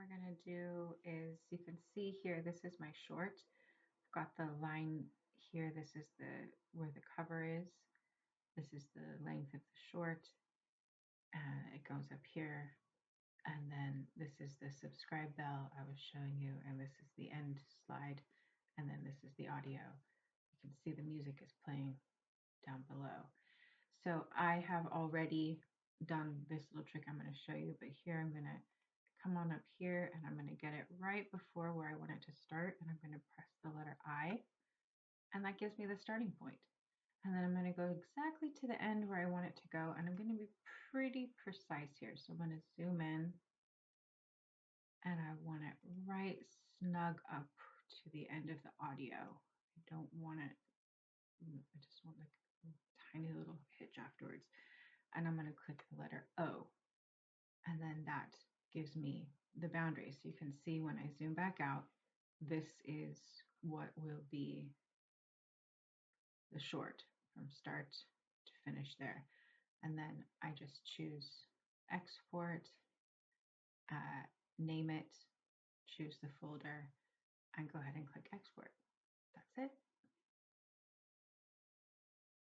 we're going to do is, you can see here, this is my short. I've got the line here. This is where the cover is. This is the length of the short. It goes up here. And then this is the subscribe bell I was showing you. And this is the end slide. And then this is the audio. You can see the music is playing down below. So I have already done this little trick I'm going to show you, but here I'm going to come on up here and I'm going to get it right before where I want it to start, and I'm going to press the letter I, and that gives me the starting point. And then I'm going to go exactly to the end where I want it to go, and I'm going to be pretty precise here. So I'm going to zoom in and I want it right snug up to the end of the audio. I don't want it, I just want like a tiny little hitch afterwards. And I'm going to click the letter O, and then that gives me the boundary. So you can see when I zoom back out, this is what will be the short from start to finish there. And then I just choose export, name it, choose the folder, and go ahead and click export. That's it.